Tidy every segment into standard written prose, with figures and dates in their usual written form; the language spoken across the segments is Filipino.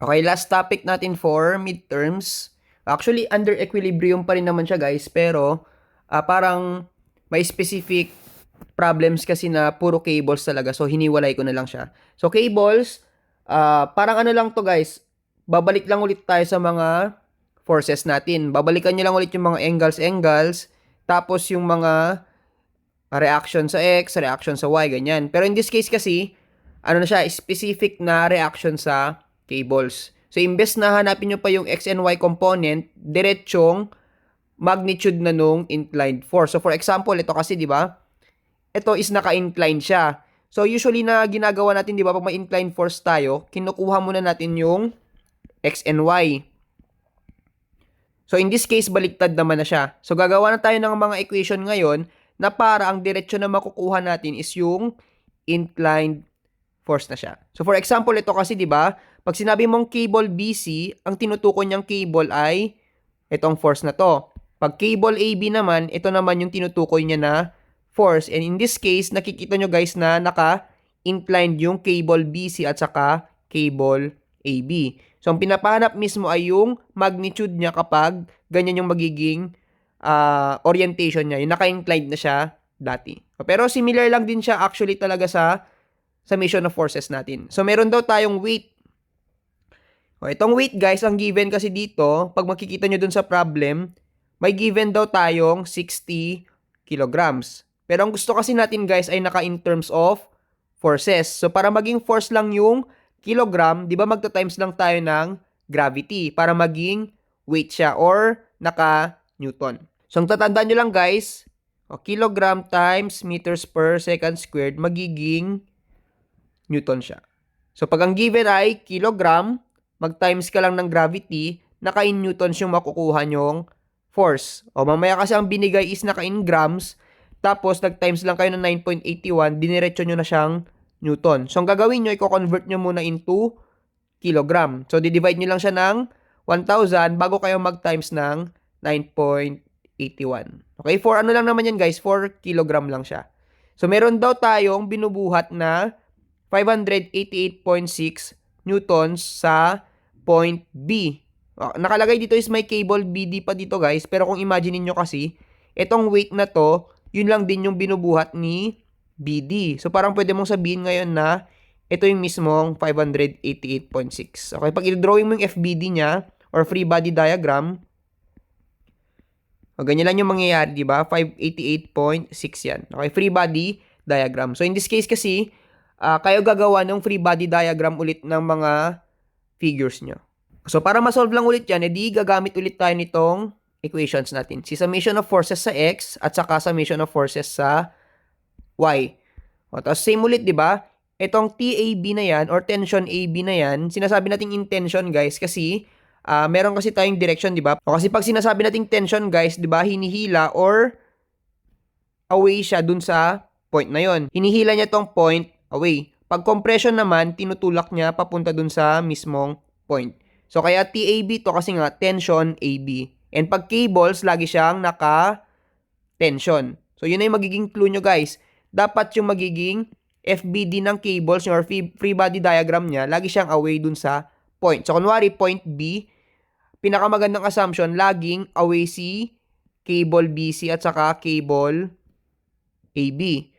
Okay, last topic natin for midterms. Actually, under equilibrium pa rin naman siya guys, pero parang may specific problems kasi na puro cables talaga. So, hiniwalay ko na lang siya. So, cables, parang ano lang to guys, babalik lang ulit tayo sa mga forces natin. Babalikan nyo lang ulit yung mga angles, tapos yung mga reaction sa X, reaction sa Y, ganyan. Pero in this case kasi, ano na siya, specific na reaction sa cables. So, imbes na hanapin nyo pa yung X and Y component, diretsong magnitude na nung inclined force. So, for example, ito kasi, di ba? Ito is naka-incline siya. So, usually na ginagawa natin, di ba, pag may inclined force tayo, kinukuha muna natin yung X and Y. So, in this case, baliktad naman na siya. So, gagawa na tayo ng mga equation ngayon na para ang diretsyo na makukuha natin is yung inclined force na siya. So, for example, ito kasi, di ba, pag sinabi mong cable BC, ang tinutukoy niyang cable ay itong force na to. Pag cable AB naman, ito naman yung tinutukoy niya na force. And in this case, nakikita nyo guys na naka-inclined yung cable BC at saka cable AB. So, ang pinapahanap mismo ay yung magnitude niya kapag ganyan yung magiging orientation niya. Yung naka-inclined na siya dati. Pero similar lang din siya actually talaga sa summation of forces natin. So, meron daw tayong weight. Itong weight guys, ang given kasi dito, pag makikita nyo dun sa problem, may given daw tayong 60 kilograms. Pero ang gusto kasi natin guys ay naka in terms of forces. So, para maging force lang yung kilogram, di ba magta-times lang tayo ng gravity para maging weight siya or naka-newton. So, ang tatandaan nyo lang guys, kilogram times meters per second squared, magiging newton siya. So, pag ang given ay kilogram, mag-times ka lang ng gravity, naka-in newtons yung makukuha nyong force. O, mamaya kasi ang binigay is naka-in grams, tapos nag-times lang kayo ng 9.81, diniretso nyo na siyang newton. So, ang gagawin nyo, i-convert nyo muna into kilogram. So, di-divide nyo lang siya ng 1,000 bago kayo mag-times ng 9.81. Okay, for ano lang naman yan guys, 4 kilogram lang siya. So, meron daw tayong binubuhat na 588.6 newtons sa point B. Nakalagay dito is may cable BD pa dito guys, pero kung imagine niyo kasi, itong weight na to, yun lang din yung binubuhat ni BD. So parang pwede mong sabihin ngayon na ito yung mismong 588.6. Okay, pag i-drawing mo yung FBD niya or free body diagram, ganyan lang yung mangyayari, di ba? 588.6 yan. Okay, free body diagram. So in this case kasi, kayo gagawa ng free body diagram ulit ng mga figures nyo. So, para ma-solve lang ulit yan, edi gagamit ulit tayo nitong equations natin. Si summation of forces sa X at saka summation of forces sa Y. Tapos, same ulit, di ba? Itong TAB na yan or tension AB na yan, sinasabi nating intention, guys, kasi meron kasi tayong direction, di ba? O kasi pag sinasabi nating tension, guys, di ba, hinihila or away siya dun sa point na yon. Hinihila niya tong point away. Pag compression naman, tinutulak niya papunta dun sa mismong point. So, kaya TAB to kasi nga tension AB. And pag cables, lagi siyang naka-tension. So, yun na yung magiging clue nyo guys. Dapat yung magiging FBD ng cables or free body diagram niya, lagi siyang away dun sa point. So, kunwari, point B, pinakamagandang assumption, laging away si cable BC at saka cable AB.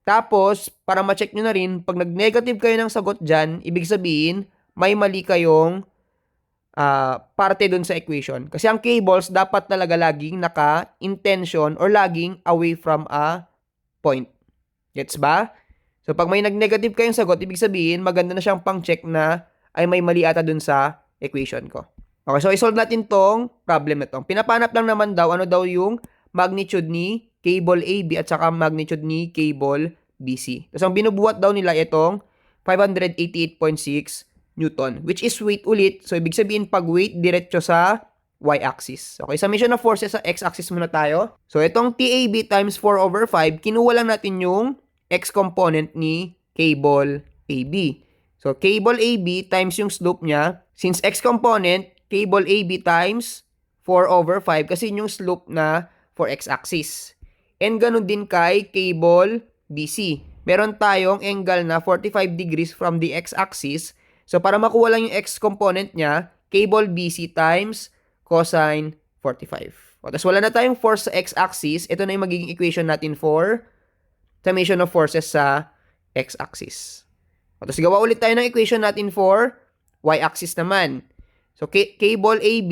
Tapos, para ma-check nyo na rin, pag nag-negative kayo ng sagot dyan, ibig sabihin, may mali kayong parte dun sa equation. Kasi ang cables, dapat talaga laging naka-intention or laging away from a point. Gets ba? So, pag may nag-negative kayong sagot, ibig sabihin, maganda na siyang pang-check na ay may mali ata dun sa equation ko. Okay, so isolve natin tong problem na tong. Pinapanap lang naman daw, ano daw yung magnitude ni cable AB at saka magnitude ni cable BC. Tapos ang binubuhat daw nila itong 588.6 Newton, which is weight ulit. So, ibig sabihin pag weight, diretso sa y-axis. Okay, summation of forces sa x-axis muna tayo. So, itong TAB times 4 over 5, kinuha lang natin yung x component ni cable AB. So, cable AB times yung slope niya. Since x component, cable AB times 4 over 5 kasi yung slope na for x-axis. And ganun din kay cable BC. Meron tayong angle na 45 degrees from the x-axis. So, para makuha lang yung x component niya, cable BC times cosine 45. O, tapos wala na tayong force sa x-axis. Ito na yung magiging equation natin for summation of forces sa x-axis. O, tapos gawa ulit tayo ng equation natin for y-axis naman. So, cable AB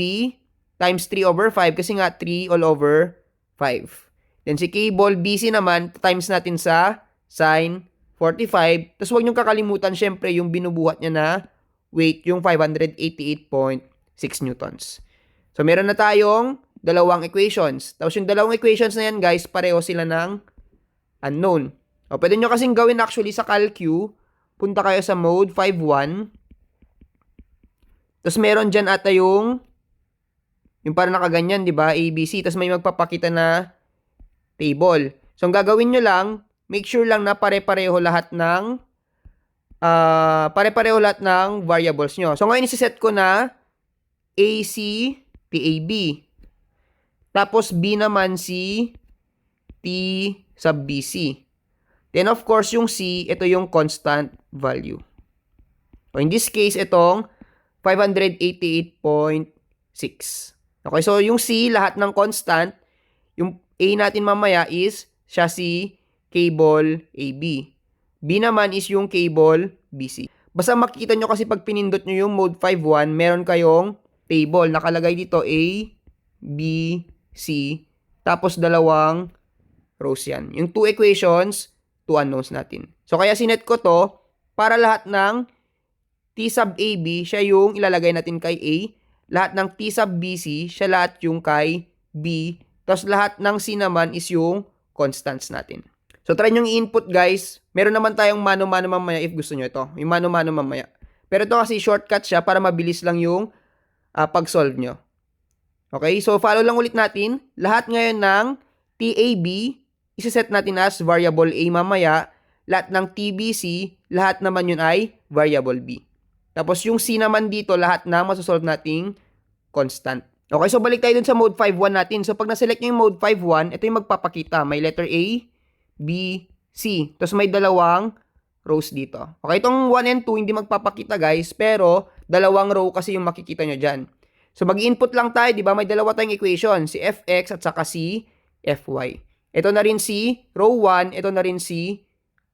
times 3 over 5 kasi nga 3 all over 5. Then si cable BC naman, times natin sa sine 45. Tapos huwag niyong kakalimutan, syempre, yung binubuhat niya na weight, yung 588.6 newtons. So, meron na tayong dalawang equations. Tapos yung dalawang equations na yan, guys, pareho sila ng unknown. O, pwede nyo kasing gawin actually sa CalQ. Punta kayo sa mode 5.1. Tapos meron dyan ata yung parang nakaganyan, di ba? ABC. Tapos may magpapakita na table. So, ang gagawin nyo lang, make sure lang na pare-pareho lahat ng variables nyo. So, ngayon isi-set ko na AC, TAB. Tapos, B naman si T sub BC. Then, of course, yung C, ito yung constant value. So, in this case, itong 588.6. Okay, so yung C, lahat ng constant. Yung A natin mamaya is siya si cable AB. B naman is yung cable BC. Basta makikita nyo kasi pag pinindot nyo yung mode 5.1, meron kayong table. Nakalagay dito A, B, C, tapos dalawang rows yan. Yung 2 equations, 2 unknowns natin. So, kaya sinet ko to para lahat ng T sub AB, siya yung ilalagay natin kay A. Lahat ng T sub BC, siya lahat yung kay B. Tapos lahat ng C naman is yung constants natin. So, try nyo i-input, guys. Meron naman tayong mano-mano mamaya if gusto nyo ito. Yung mano-mano mamaya. Pero ito kasi shortcut siya para mabilis lang yung pag-solve nyo. Okay? So, follow lang ulit natin. Lahat ngayon ng TAB, isa-set natin as variable A mamaya. Lahat ng TBC, lahat naman yun ay variable B. Tapos yung C naman dito, lahat na masosolve nating constant. Okay, so balik tayo dun sa mode 5.1 natin. So pag na-select nyo yung mode 5.1, ito yung magpapakita. May letter A, B, C. Tapos may dalawang rows dito. Okay, itong 1 and 2 hindi magpapakita, guys. Pero dalawang row kasi yung makikita nyo dyan. So mag-input lang tayo, di ba? May dalawa tayong equation. Si Fx at saka si Fy. Ito na rin si row 1, ito na rin si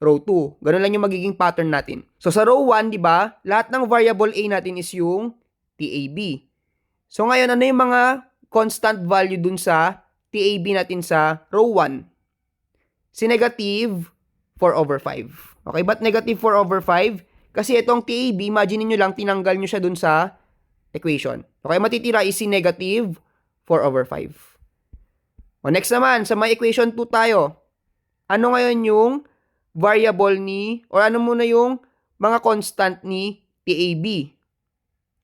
row 2. Ganun lang yung magiging pattern natin. So, sa row 1, di ba, lahat ng variable A natin is yung TAB. So, ngayon, ano yung mga constant value dun sa TAB natin sa row 1? Si negative 4 over 5. Okay, ba't negative 4 over 5? Kasi itong TAB, imagine nyo lang, tinanggal nyo siya dun sa equation. Okay, matitira is si negative 4 over 5. O, next naman, sa may equation 2 tayo. Ano ngayon yung variable ni, or ano muna yung mga constant ni TAB?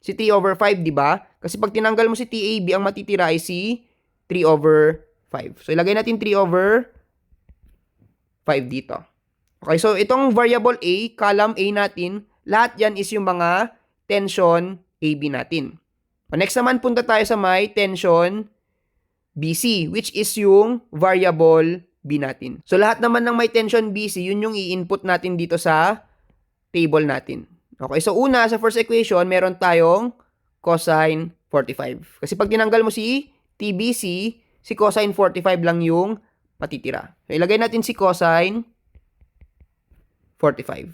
Si 3 over 5, di ba? Kasi pag tinanggal mo si TAB, ang matitira ay si 3 over 5. So, ilagay natin 3 over 5 dito. Okay, so itong variable A, column A natin, lahat yan is yung mga tension AB natin. So, next naman, punta tayo sa may tension BC, which is yung variable B natin. So, lahat naman ng may tension BC, yun yung i-input natin dito sa table natin. Okay, so una, sa first equation, meron tayong cosine 45. Kasi pag tinanggal mo si TBC, si cosine 45 lang yung matitira. So, ilagay natin si cosine 45.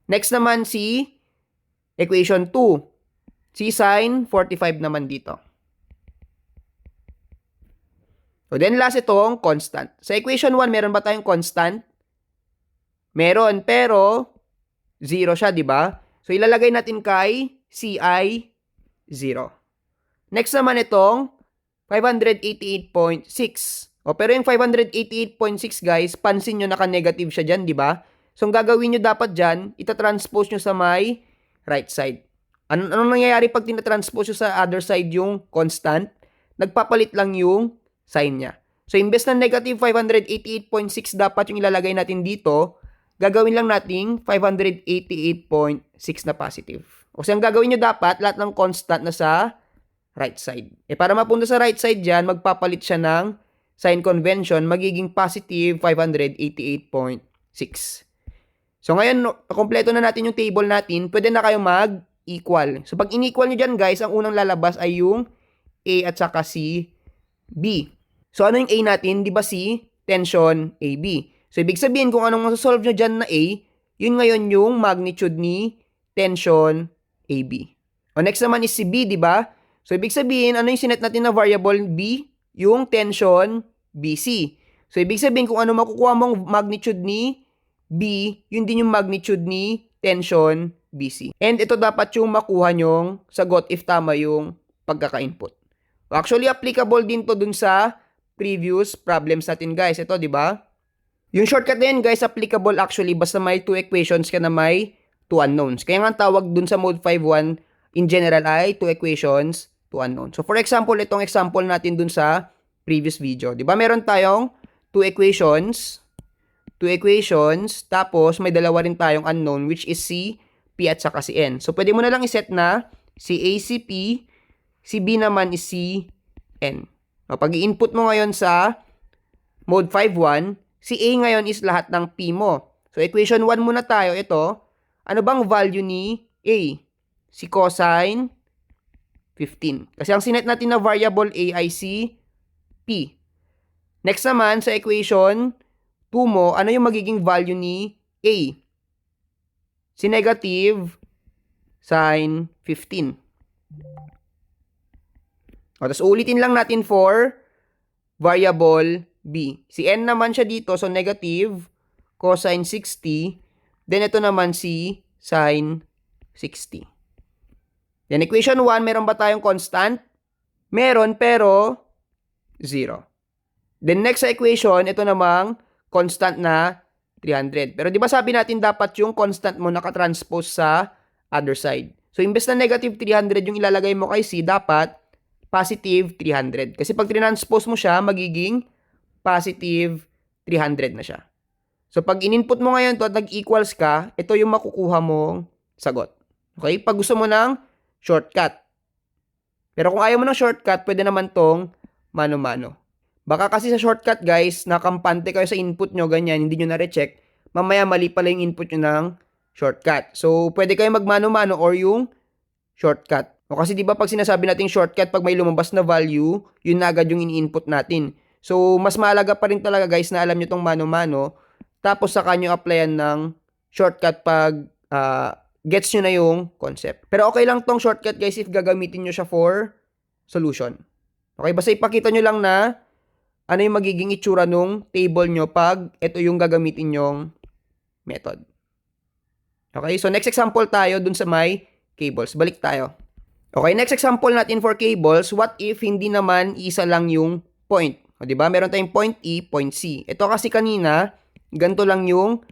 Next naman si equation 2. Si sine 45 naman dito. So, then last itong constant. Sa equation 1, meron ba tayong constant? Meron, pero 0 siya, di ba? So, ilalagay natin kay CI 0. Next naman itong 588.6. O, pero yung 588.6, guys, pansin nyo naka-negative siya dyan, di ba? So, ang gagawin nyo dapat dyan, itatranspose nyo sa may right side. Anong nangyayari pag tinatranspose nyo sa other side yung constant? Nagpapalit lang yung sign niya. So, imbes na negative 588.6 dapat yung ilalagay natin dito, gagawin lang nating 588.6 na positive. O ang gagawin nyo dapat, lahat ng constant na sa right side. Para mapunta sa right side dyan, magpapalit siya ng sign convention, magiging positive 588.6. So ngayon, kompleto na natin yung table natin, pwede na kayo mag-equal. So pag in-equal nyo dyan guys, ang unang lalabas ay yung A at saka si B. So ano yung A natin? Di ba si tension AB? So ibig sabihin kung anong masasolve nyo dyan na A, yun ngayon yung magnitude ni tension AB. O next naman is si B, di ba? So ibig sabihin, ano yung sinet natin na variable B? Yung tension BC. So ibig sabihin kung ano makukuha mong magnitude ni B, yun din yung magnitude ni tension BC. And ito dapat yung makuha nyong sagot if tama yung pagkaka-input. Actually, applicable din to dun sa previous problems natin guys. Ito, di ba? Yung shortcut na yun guys, applicable actually basta may 2 equations ka na may 2 unknowns. Kaya nga tawag dun sa mode 5.1 in general ay 2 equations, 2 unknowns. So for example, itong example natin dun sa previous video. Di ba meron tayong 2 equations, tapos may dalawa rin tayong unknown which is si P at saka si N. So pwede mo na lang iset na si A si P, si B naman is si N. So, pag i-input mo ngayon sa mode 5.1, si A ngayon is lahat ng P mo. So equation 1 muna tayo. Ito, ano bang value ni A? Si cosine 15. Kasi ang sinet natin na variable A ay si P. Next naman, sa equation 2 mo, ano yung magiging value ni A? Si negative sine 15. O, tapos ulitin lang natin for variable B. Si N naman siya dito, so negative cosine 60. Then ito naman si sine 60. Then equation 1, meron ba tayong constant? Meron, pero 0. Then next sa equation, ito namang constant na 300. Pero di ba sabi natin dapat yung constant mo nakatranspose sa other side. So imbes na negative 300 yung ilalagay mo kay C, dapat positive 300. Kasi pag transpose mo siya, magiging positive 300 na siya. So pag in-input mo ngayon to at nag-equals ka, ito yung makukuha mong sagot. Okay? Pag gusto mo ng shortcut. Pero kung ayaw mo ng shortcut, pwede naman tong mano-mano. Baka kasi sa shortcut guys, nakampante kayo sa input nyo, ganyan, hindi nyo na-recheck, mamaya mali pala yung input nyo ng shortcut. So pwede kayo magmano-mano or yung shortcut. O kasi di ba pag sinasabi nating shortcut, pag may lumabas na value, yun na agad yung in-input natin. So mas mahalaga pa rin talaga guys na alam nyo tong mano-mano, tapos saka nyo applyan ng shortcut pag gets nyo na yung concept. Pero okay lang tong shortcut guys if gagamitin nyo siya for solution. Okay, basta ipakita nyo lang na ano yung magiging itsura nung table nyo pag ito yung gagamitin nyong method. Okay, so next example tayo dun sa may cables. Balik tayo. Okay, next example natin for cables, what if hindi naman isa lang yung point? O, diba? Meron tayong point E, point C. Ito kasi kanina, ganito lang yung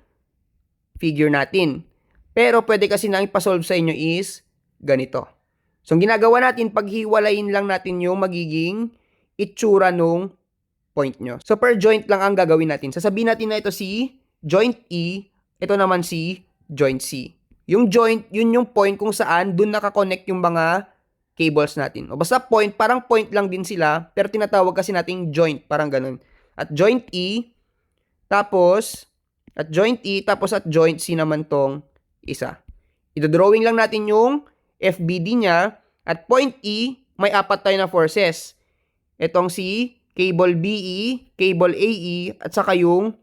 figure natin. Pero pwede kasi na ipasolve sa inyo is ganito. So, ang ginagawa natin, paghiwalayin lang natin yung magiging itsura nung point nyo. So, per joint lang ang gagawin natin. Sasabihin natin na ito si joint E, ito naman si joint C. Yung joint, yun yung point kung saan dun nakakonect yung mga cables natin. O basta point, parang point lang din sila, pero tinatawag kasi nating joint, parang ganun. At joint E, tapos at joint C naman tong isa. Ito-drawing lang natin yung FBD niya, at point E, may apat tayo na forces. Itong si cable BE, cable AE, at saka yung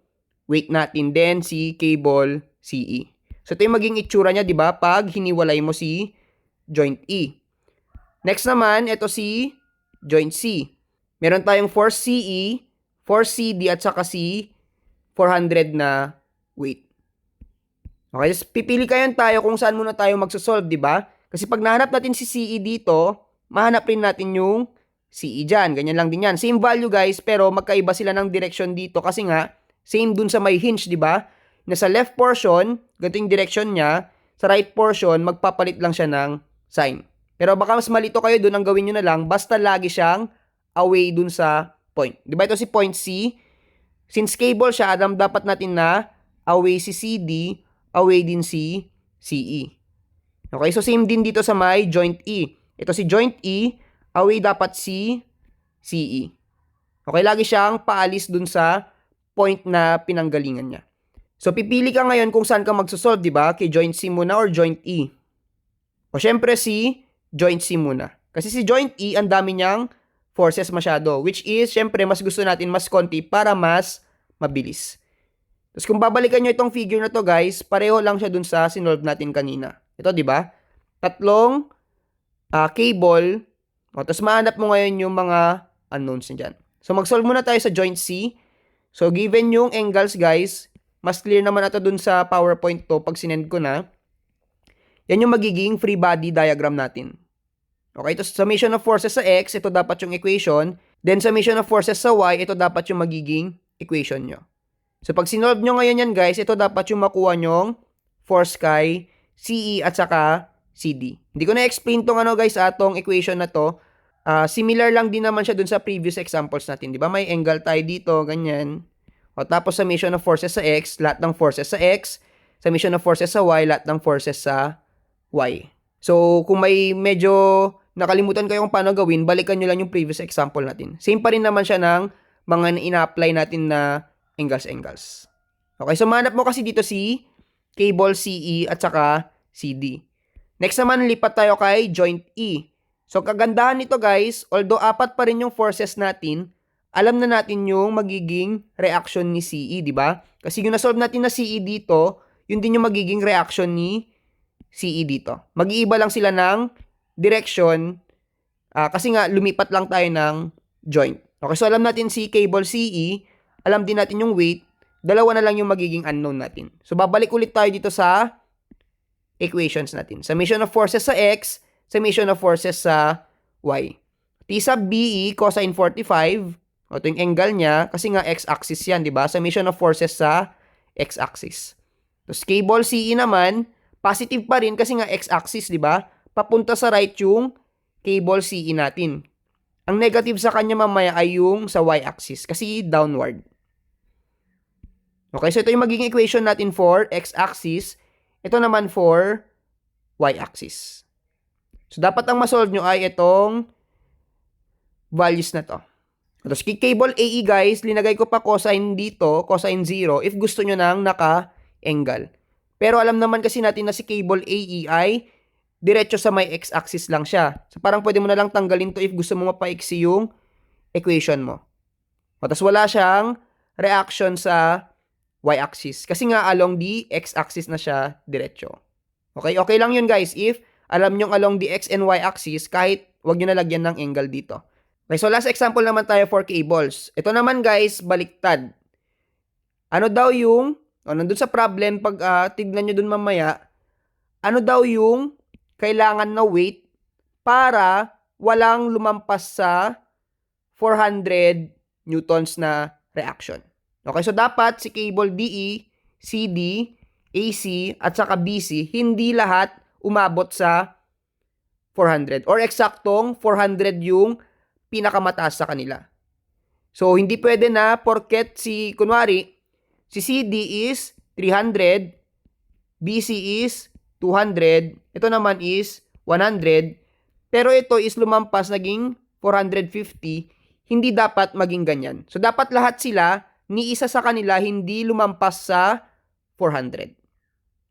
weight natin, then si cable CE. So, ito yung maging itsura niya, di ba? Pag hiniwalay mo si joint E. Next naman, ito si joint C. Meron tayong 4CE, 4CD, at saka si 400 na weight. Okay, so pipili kayo tayo kung saan muna tayo magsosolve, di ba? Kasi pag nahanap natin si CE dito, mahanap rin natin yung CE dyan. Ganyan lang din yan. Same value guys, pero magkaiba sila ng direction dito kasi nga, same dun sa may hinge, di ba? Na sa left portion, ganito yung direction niya. Sa right portion, magpapalit lang siya ng sign. Pero baka mas malito kayo dun, ang gawin nyo na lang, basta lagi siyang away dun sa point. Di ba ito si point C? Since cable siya, Adam, dapat natin na away si CD, away din si CE. Okay, so same din dito sa may joint E. Ito si joint E, away dapat si CE. Okay, lagi siyang paalis dun sa point na pinanggalingan niya. So, pipili ka ngayon kung saan ka magsosolve, di ba? Kay joint C muna or joint E. O, syempre si joint C muna. Kasi si joint E, ang dami niyang forces masyado. Which is, syempre, mas gusto natin mas konti para mas mabilis. Tapos kung babalikan nyo itong figure na to guys, pareho lang siya dun sa sinolve natin kanina. Ito, di ba? Tatlong cable. O, tapos mahanap mo ngayon yung mga unknowns niya dyan. So, mag-solve muna tayo sa joint C. So, given yung angles guys, mas clear naman ito dun sa PowerPoint to pag sinend ko na. Yan yung magiging free body diagram natin. Okay, ito summation of forces sa X, ito dapat yung equation. Then summation of forces sa Y, ito dapat yung magiging equation nyo. So pag sinolve nyo ngayon yan guys, ito dapat yung makuha nyong force kay CE at saka CD. Hindi ko na-explain tong ano guys, atong equation na to. Similar lang din naman siya dun sa previous examples natin. Di ba? May angle tayo dito, ganyan. O tapos summation of forces sa X, lahat ng forces sa X. Summation of forces sa Y, lahat ng forces sa Y. So kung may medyo nakalimutan kayo kung paano gawin, balikan nyo lang yung previous example natin. Same pa rin naman siya ng mga ina-apply natin na angles. Okay, so manap mo kasi dito si cable CE at saka CD. Next naman, lipat tayo kay joint E. So kagandahan nito guys, although apat pa rin yung forces natin, alam na natin yung magiging reaction ni CE, di ba? Kasi yung na-solve natin na CE dito, yun din yung magiging reaction ni CE dito. Mag-iiba lang sila ng direction kasi nga lumipat lang tayo ng joint. Okay, so alam natin si cable CE, alam din natin yung weight, dalawa na lang yung magiging unknown natin. So babalik ulit tayo dito sa equations natin. Summation of forces sa X, summation of forces sa Y. T sub BE cosine 45, ito yung angle niya, kasi nga x-axis yan, di ba? Summation of forces sa x-axis. Tapos cable CE naman, positive pa rin kasi nga x-axis, di ba? Papunta sa right yung cable CE natin. Ang negative sa kanya mamaya ay yung sa y-axis kasi downward. Okay, so ito yung magiging equation natin for x-axis. Ito naman for y-axis. So dapat ang masolve nyo ay itong values na to. Tapos cable AE guys, linagay ko pa cosine dito, cosine 0 if gusto nyo nang naka-angle. Pero alam naman kasi natin na si cable AE ay diretso sa may x-axis lang siya. So parang pwede mo na lang tanggalin to if gusto mo mapaiksi yung equation mo. O, tapos wala siyang reaction sa y-axis. Kasi nga along the x-axis na siya diretso. Okay? Okay lang yun guys if alam nyo along the x and y-axis kahit wag nyo nalagyan ng angle dito. Okay, so last example naman tayo for cables. Ito naman guys, baliktad. Ano daw yung, nandun sa problem, pag tignan nyo dun mamaya, ano daw yung kailangan na weight para walang lumampas sa 400 newtons na reaction. Okay, so dapat si cable DE, CD, AC, at saka BC, hindi lahat umabot sa 400. Or eksaktong 400 yung pinakamataas sa kanila. So, hindi pwede na porket kunwari, si CD is 300, BC is 200, ito naman is 100, pero ito is lumampas naging 450, hindi dapat maging ganyan. So, dapat lahat sila, ni isa sa kanila, hindi lumampas sa 400.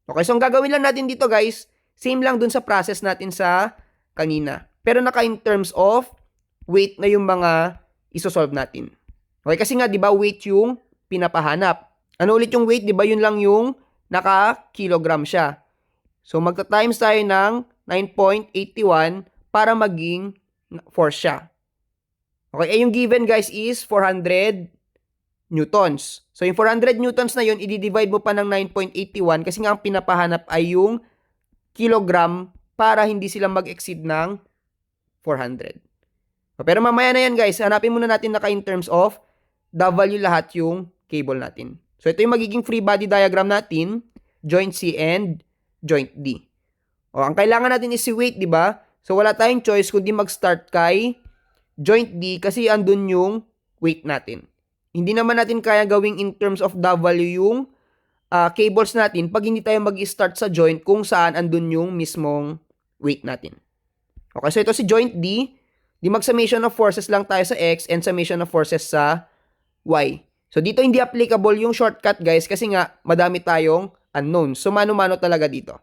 Okay, so ang gagawin lang natin dito guys, same lang dun sa process natin sa kanina. Pero naka in terms of weight na yung mga isosolve natin. Okay, kasi nga, di ba, weight yung pinapahanap. Ano ulit yung weight? Di ba, yun lang yung naka-kilogram siya. So, magta-times tayo ng 9.81 para maging force siya. Okay, yung given, guys, is 400 newtons. So, yung 400 newtons na yun, i-divide mo pa ng 9.81 kasi nga ang pinapahanap ay yung kilogram para hindi sila mag-exceed ng 400. Pero mamaya na yan guys, hanapin muna natin in terms of W lahat yung cable natin. So ito yung magiging free body diagram natin, joint C and joint D. O, ang kailangan natin is si weight, di ba? So wala tayong choice kundi mag-start kay joint D kasi andun yung weight natin. Hindi naman natin kaya gawing in terms of W yung cables natin pag hindi tayo mag-start sa joint kung saan andun yung mismong weight natin. Okay, so ito si joint D. Di mag-summation of forces lang tayo sa X and summation of forces sa Y. So, dito hindi applicable yung shortcut, guys, kasi nga, madami tayong unknown. So, mano-mano talaga dito.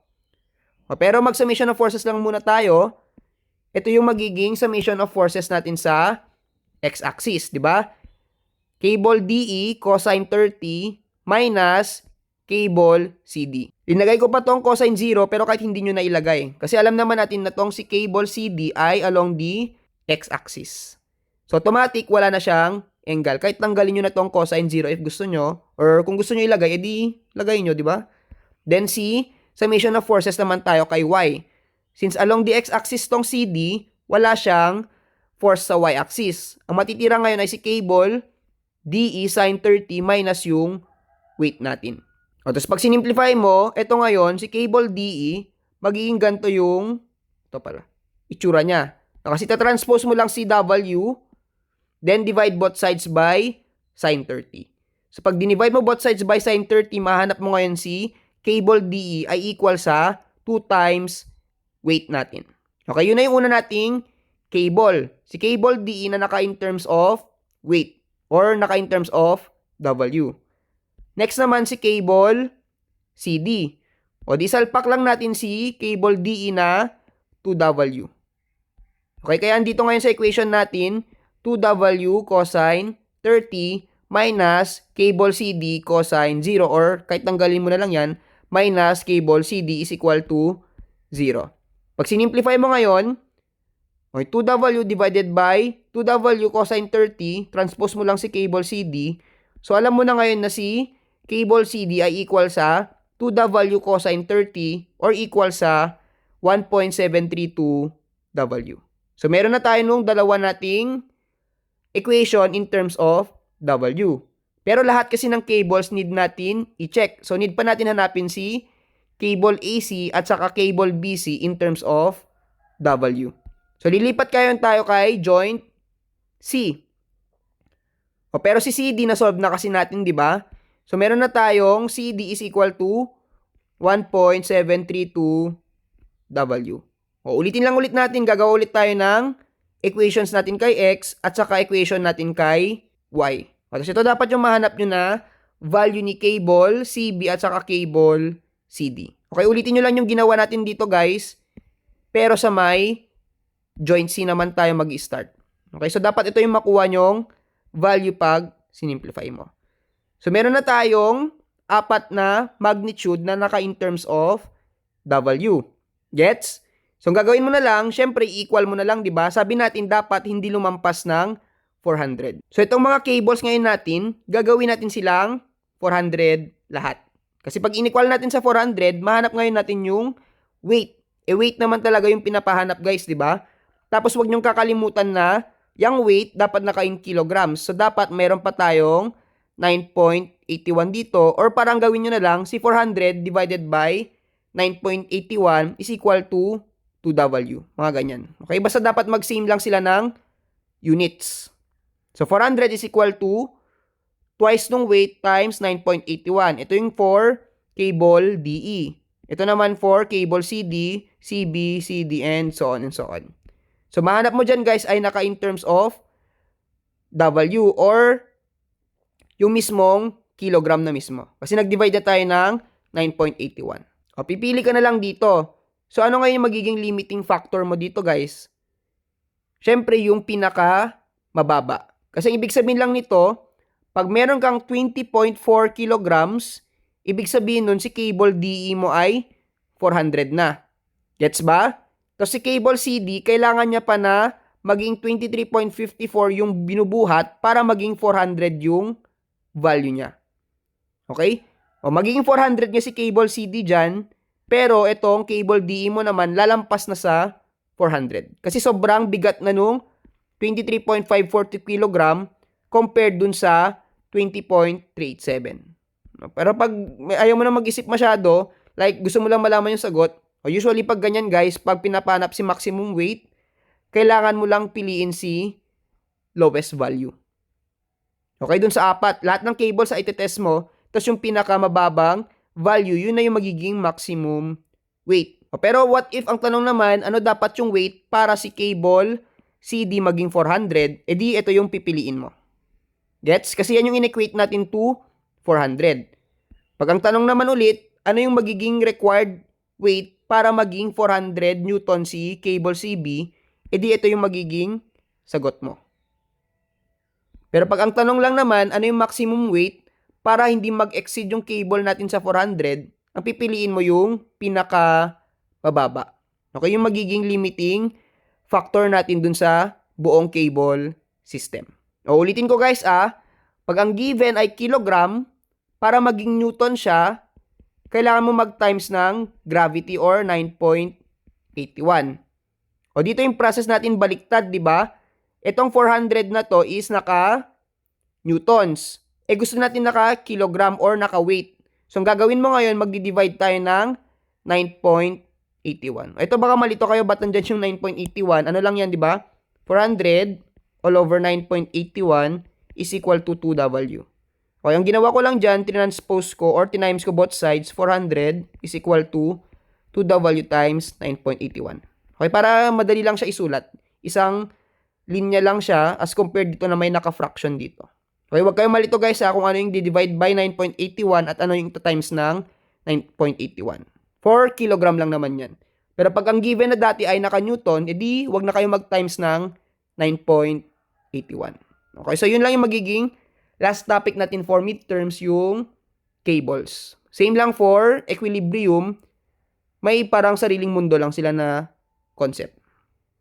Pero mag-summation of forces lang muna tayo. Ito yung magiging summation of forces natin sa x-axis, di ba? Cable DE cosine 30 minus cable CD. Linagay ko pa tong cosine 0 pero kahit hindi nyo na ilagay. Kasi alam naman natin na tong si cable CD ay along the x-axis. So, automatic, wala na siyang angle. Kahit tanggalin nyo na tong cosine 0 if gusto nyo. Or kung gusto nyo ilagay, edi lagay nyo, di ba? Then C, summation of forces naman tayo kay Y. Since along the x-axis tong CD, wala siyang force sa y-axis. Ang matitira ngayon ay si cable DE sin 30 minus yung weight natin. O, tapos pag sinimplify mo, ito ngayon, si cable DE, magiging ganito yung, ito pala, itsura niya. Kasi transpose mo lang si W, then divide both sides by sin 30. So, pag dinivide mo both sides by sin 30, mahanap mo ngayon si cable DE ay equal sa 2 times weight natin. Okay, yun na yung una nating cable. Si cable DE na naka in terms of weight or naka in terms of W. Next naman si cable CD. O di salpak lang natin si cable DE na 2W. Okay, kaya andito ngayon sa equation natin 2W cosine 30 minus cable CD cosine 0 or kahit tanggalin mo na lang yan, minus cable CD is equal to 0. Pag sinimplify mo ngayon, okay, 2W divided by 2W cosine 30, transpose mo lang si cable CD. So, alam mo na ngayon na si cable CD ay equal sa 2W cosine 30 or equal sa 1.732W. So, meron na tayo nung dalawa nating equation in terms of W. Pero lahat kasi ng cables need natin i-check. So, need pa natin hanapin si cable AC at saka cable BC in terms of W. So, lilipat tayo kay joint C. O, pero si CD na-solve na kasi natin, di ba? So, meron na tayong CD is equal to 1.732W. O, ulitin lang ulit natin. Gagawa ulit tayo ng equations natin kay X at saka equation natin kay Y. O, tapos ito dapat yung mahanap nyo na value ni cable CB at saka cable CD. Okay, ulitin nyo lang yung ginawa natin dito, guys. Pero sa may joint C naman tayo mag-start. Okay, so dapat ito yung makuha nyong value pag sinimplify mo. So, meron na tayong apat na magnitude na naka in terms of W. Gets? So, ang gagawin mo na lang, syempre, equal mo na lang, di ba? Sabi natin, dapat hindi lumampas ng 400. So, itong mga cables ngayon natin, gagawin natin silang 400 lahat. Kasi pag inequal natin sa 400, mahanap ngayon natin yung weight. Weight naman talaga yung pinapahanap, guys, di ba? Tapos, wag niyong kakalimutan na yung weight dapat naka in kilograms. So, dapat meron pa tayong 9.81 dito. Or parang gawin nyo na lang, si 400 divided by 9.81 is equal to 2W. Mga ganyan. Okay? Basta dapat mag-same lang sila ng units. So, 400 is equal to twice nung weight times 9.81. Ito yung for cable DE. Ito naman for cable CD, CB, CD, and so on and so on. So, mahanap mo dyan, guys, ay naka in terms of W or yung mismong kilogram na mismo. Kasi nag-divide na tayo ng 9.81. O, pipili ka na lang dito. So, ano ngayon yung magiging limiting factor mo dito, guys? Siyempre, yung pinaka mababa. Kasi ibig sabihin lang nito, pag meron kang 20.4 kilograms, ibig sabihin nun si cable DE mo ay 400 na. Gets ba? Tapos si cable CD, kailangan niya pa na maging 23.54 yung binubuhat para maging 400 yung value niya. Okay? O, magiging 400 niya si cable CD dyan, pero itong cable DE mo naman lalampas na sa 400. Kasi sobrang bigat na nung 23.540 kg compared dun sa 20.387. Pero pag ayaw mo na mag-isip masyado, like gusto mo lang malaman yung sagot, usually pag ganyan, guys, pag pinapanap si maximum weight, kailangan mo lang piliin si lowest value. Okay, dun sa apat, lahat ng cables sa itetest mo, tapos yung pinakamababang value, yun na yung magiging maximum weight. Pero what if ang tanong naman, ano dapat yung weight para si cable CD maging 400? Edi ito yung pipiliin mo. Gets? Kasi yan yung in-equate natin to 400. Pag ang tanong naman ulit, ano yung magiging required weight para maging 400 Newton si cable CB, edi ito yung magiging sagot mo. Pero pag ang tanong lang naman, ano yung maximum weight para hindi mag-exceed yung cable natin sa 400, ang pipiliin mo yung pinaka bababa. Okay, yung magiging limiting factor natin dun sa buong cable system. O, ulitin ko guys pag ang given ay kilogram, para maging Newton siya, kailangan mo mag-times ng gravity or 9.81. O dito yung process natin baliktad, di ba? Itong 400 na to is naka newtons. Gusto natin naka kilogram or naka weight. So ang gagawin mo ngayon, magdi-divide tayo ng 9.81. Ito baka malito kayo, ba't nandiyan yung 9.81? Ano lang yan, di ba? 400 all over 9.81 is equal to 2W. Okay, ang ginawa ko lang dyan, tinranspose ko or tinimes ko both sides, 400 is equal to 2W times 9.81. Okay, para madali lang siya isulat. Isang linya lang siya as compared dito na may naka-fraction dito. Okay, huwag kayong malito guys kung ano yung divide by 9.81 at ano yung times ng 9.81. 4 kilogram lang naman yan. Pero pag ang given na dati ay naka-Newton, edi huwag na kayo mag-times ng 9.81. Okay, so yun lang yung magiging last topic natin for midterms, yung cables. Same lang for equilibrium, may parang sariling mundo lang sila na concept.